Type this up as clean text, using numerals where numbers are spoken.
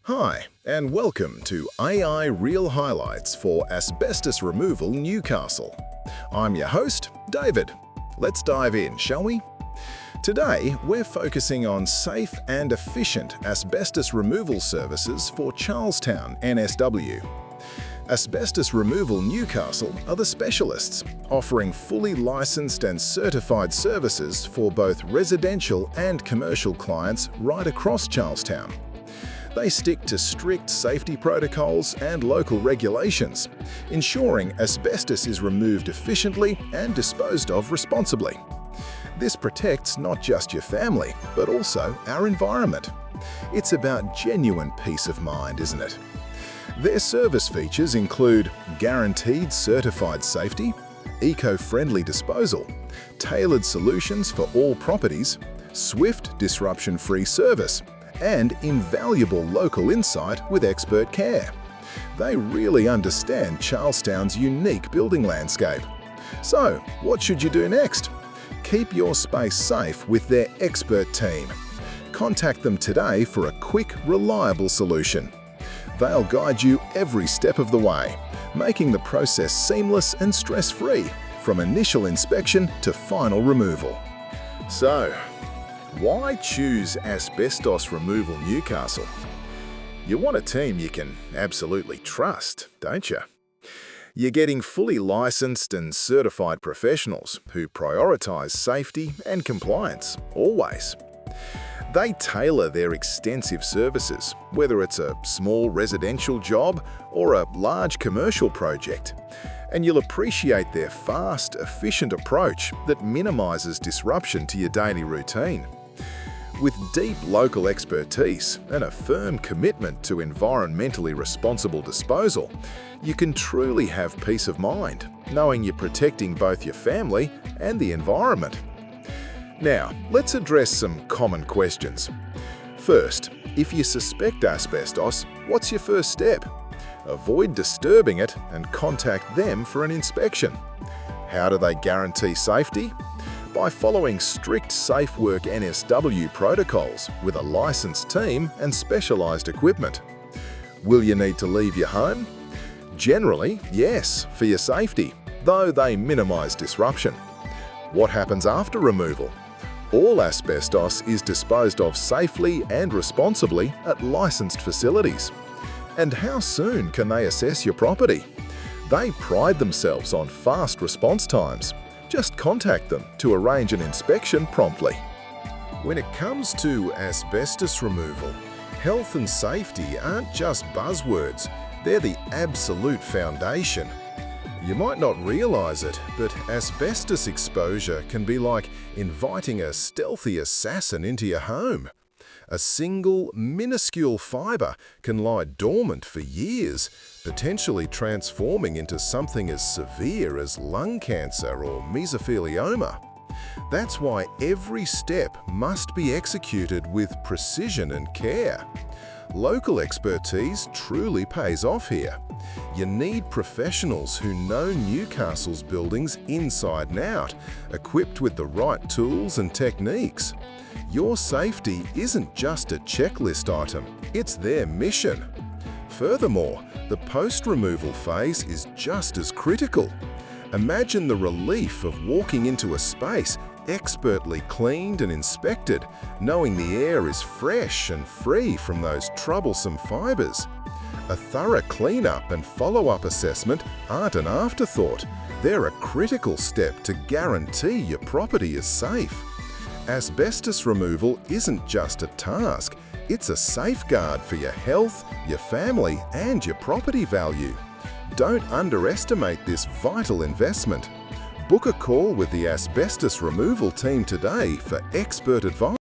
Hi, and welcome to AI Real Highlights for Asbestos Removal Newcastle. I'm your host, David. Let's dive in, shall we? Today, we're focusing on safe and efficient asbestos removal services for Charlestown, NSW. Asbestos Removal Newcastle are the specialists, offering fully licensed and certified services for both residential and commercial clients right across Charlestown. They stick to strict safety protocols and local regulations, ensuring asbestos is removed efficiently and disposed of responsibly. This protects not just your family, but also our environment. It's about genuine peace of mind, isn't it? Their service features include guaranteed certified safety, eco-friendly disposal, tailored solutions for all properties, swift disruption-free service, and invaluable local insight with expert care. They really understand Charlestown's unique building landscape. So, what should you do next? Keep your space safe with their expert team. Contact them today for a quick, reliable solution. They'll guide you every step of the way, making the process seamless and stress-free, from initial inspection to final removal. So, why choose Asbestos Removal Newcastle? You want a team you can absolutely trust, don't you? You're getting fully licensed and certified professionals who prioritize safety and compliance, always. They tailor their extensive services, whether it's a small residential job or a large commercial project. And you'll appreciate their fast, efficient approach that minimizes disruption to your daily routine. With deep local expertise and a firm commitment to environmentally responsible disposal, you can truly have peace of mind, knowing you're protecting both your family and the environment. Now, let's address some common questions. First, if you suspect asbestos, what's your first step? Avoid disturbing it and contact them for an inspection. How do they guarantee safety? By following strict Safe Work NSW protocols with a licensed team and specialized equipment. Will you need to leave your home? Generally, yes, for your safety, though they minimize disruption. What happens after removal? All asbestos is disposed of safely and responsibly at licensed facilities. And how soon can they assess your property? They pride themselves on fast response times. Just contact them to arrange an inspection promptly. When it comes to asbestos removal, health and safety aren't just buzzwords, they're the absolute foundation. You might not realize it, but asbestos exposure can be like inviting a stealthy assassin into your home. A single, minuscule fiber can lie dormant for years, potentially transforming into something as severe as lung cancer or mesothelioma. That's why every step must be executed with precision and care. Local expertise truly pays off here. You need professionals who know Newcastle's buildings inside and out, equipped with the right tools and techniques. Your safety isn't just a checklist item, it's their mission. Furthermore, the post-removal phase is just as critical. Imagine the relief of walking into a space expertly cleaned and inspected, knowing the air is fresh and free from those troublesome fibers. A thorough cleanup and follow-up assessment aren't an afterthought. They're a critical step to guarantee your property is safe. Asbestos removal isn't just a task, it's a safeguard for your health, your family, and your property value. Don't underestimate this vital investment. Book a call with the asbestos removal team today for expert advice.